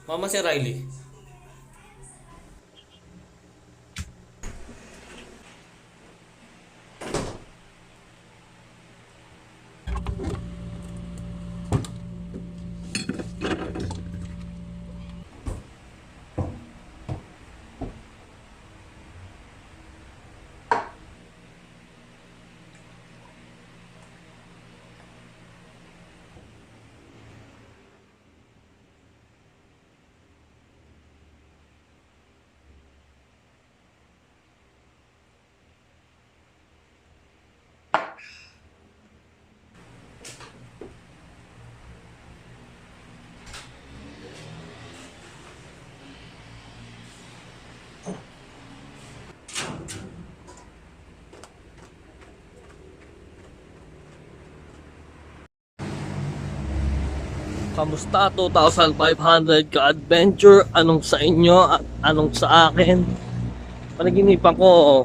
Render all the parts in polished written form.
Mama si Riley. Kamusta 2,500 ka-adventure? Anong sa inyo at anong sa akin? Panaginipan ko,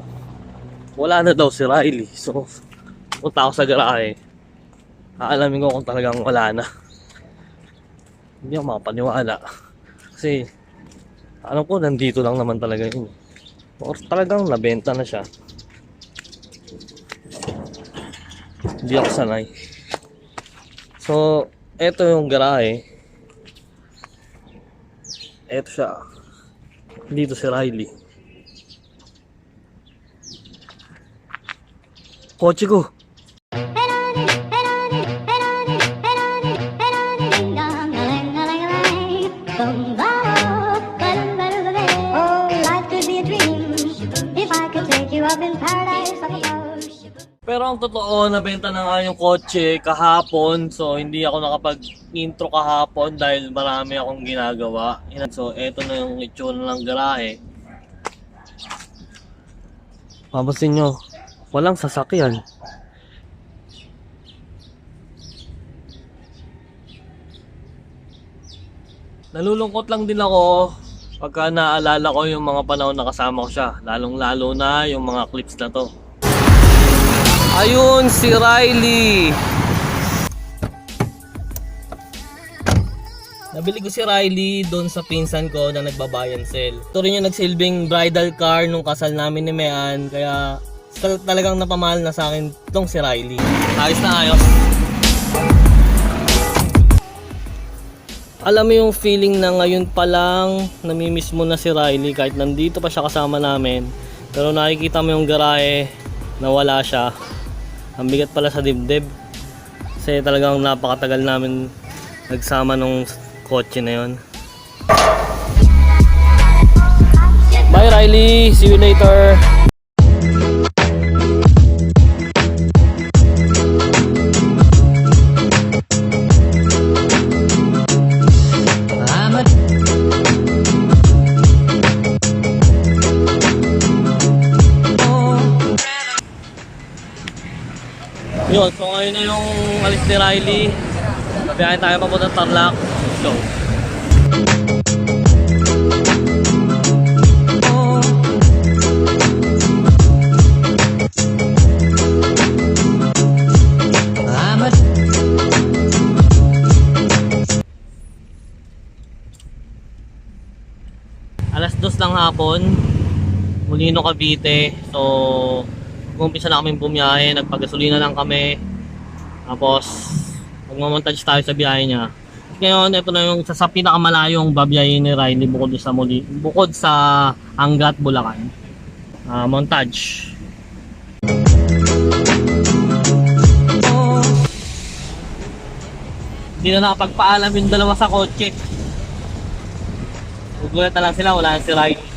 wala na daw si Riley. So, punta ako sa garahe. Aalamin ko kung talagang wala na. Hindi ako makapaniwala. Kasi, alam ko nandito lang naman talaga yun. Or talagang nabenta na siya. Hindi ako sanay. So, eto yung garahe. Eto siya. Dito si Riley. Kotse ko. Pero ang totoo, nabenta na nga yung kotse kahapon. So, hindi ako nakapag-intro kahapon dahil marami akong ginagawa. So, eto na yung itsura ng garahe. Papansin nyo, walang sasakyan. Nalulungkot lang din ako pagka naalala ko yung mga panahon na kasama ko siya. Lalong-lalo na yung mga clips na to. Ayun, si Riley. Nabili ko si Riley doon sa pinsan ko na nagbabayan sale. Ito rin yung nagsilbing bridal car nung kasal namin ni Mean. Kaya talagang napamahal na sa akin itong si Riley. Ayos na ayos. Alam mo yung feeling na ngayon pa lang namimiss mo na si Riley kahit nandito pa siya kasama namin. Pero nakikita mo yung garahe na wala siya. Ang bigat pala sa dibdib. Kasi talagang napakatagal namin nagsama nung kotse na yun. Bye Riley! See you later! Yun, so ngayon na yung alis ni Riley. Mabiyahin tayo papuntang Tarlac. Let's go. Alas 2 lang hapon. Molino, Cavite. So, umpisa na kaming bumiyahe, nagpagasolina lang kami. Tapos magmamontage tayo sa biyahe niya. Ngayon, ito na yung sa pinakamalayong babiyahe ni Riley bukod sa Angat, Bulacan. Montage. Hindi na nakapagpaalam yung dalawa sa kotse. Gugulat na lang sila, wala na si Riley.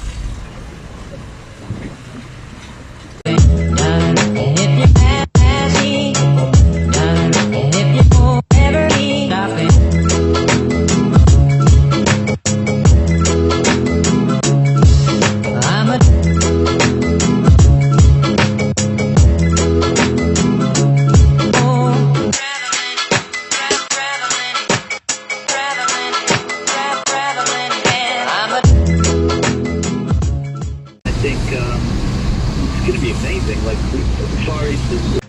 It's going to be amazing. Like, sorry to...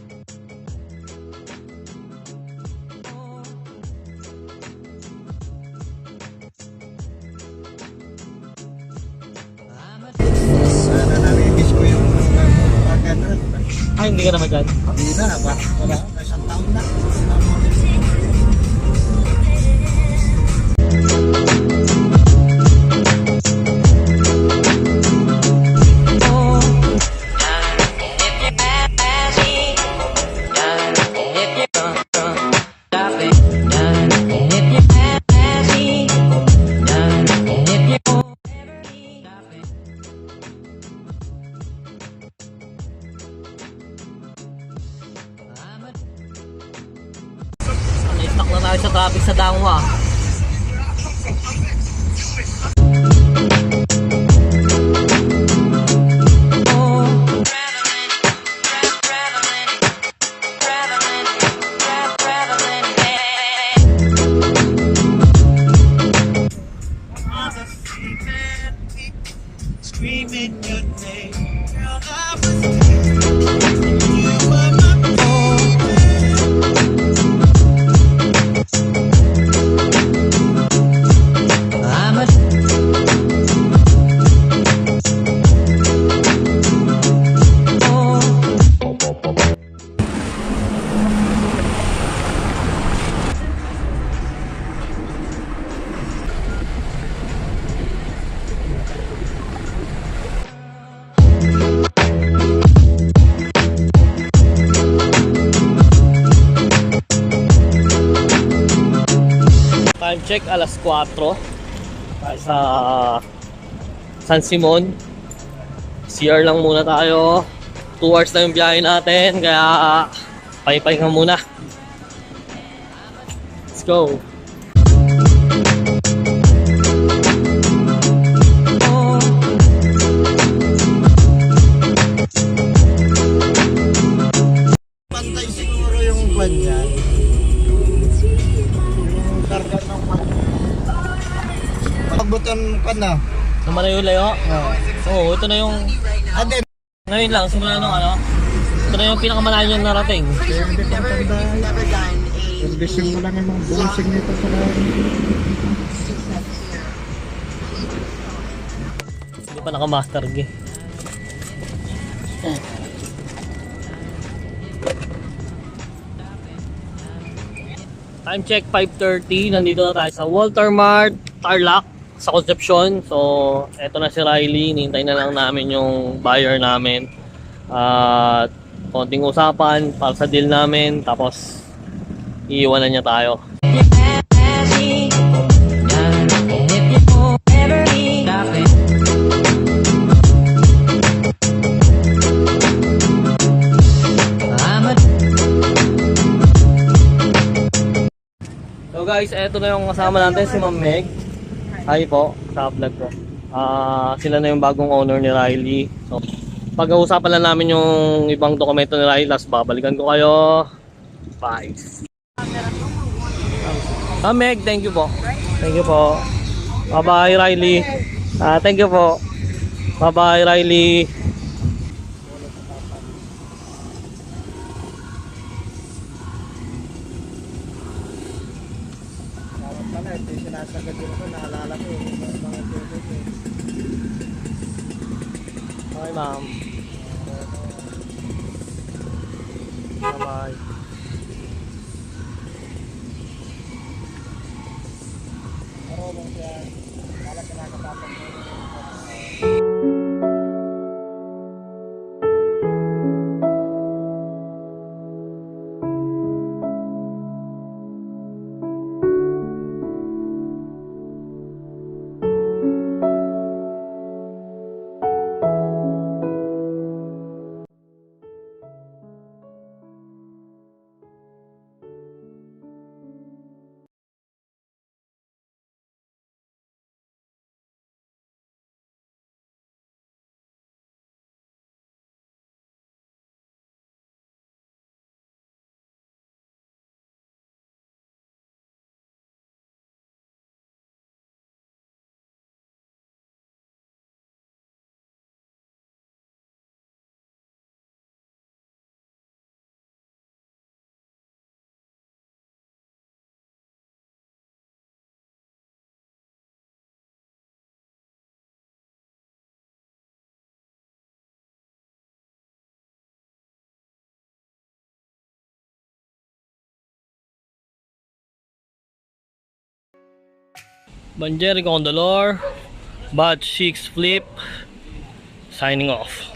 hindi ka naman dyan. Hindi na, wala. Isang taon na. Na-stuck na tayo sa traffic sa Dangwa. Screaming your name, girl, I was you were my I'm a Time check, alas 4. Tayo sa San Simon. CR lang muna tayo. 2 hours na yung biyahe natin, kaya pahipahinga muna. Let's go. pantay siguro yung kwan yan. Yung karga ng kwan. Pagbutan ka na. Naman na yung layo. Oo, ito na yung... And then, Ngayon lang, simula nung ano. Ito na yung pinakamalayo yung narating. hindi pa tanda. Servicing mo lang yung mga bumising nito sa Hindi pa naka-master G. Time check 5:30. Nandito na tayo sa Walter Mart, Tarlac, sa Concepcion. So, eto na si Riley. Nintay na lang namin yung buyer namin. At konting usapan para sa deal namin. Tapos, iiwanan niya tayo. So guys, eto na yung kasama natin, si Ma'am Meg. Hi po, sa vlog ko. Sila na yung bagong owner ni Riley. So, pag-uusapan lang namin yung ibang dokumento ni Riley, tapos babalikan ko kayo. Bye. Ma'am Meg, thank you po. Thank you po. Bye-bye Riley. Thank you po. Bye-bye Riley. pala, ito yung sinasagad yun ako, naalala ko yung mga joke eh. Okay ma'am. Bye-bye. Marunong siya, kala kinakatapang mo. Banjeri Gondolor, Batch 6 Flip, signing off.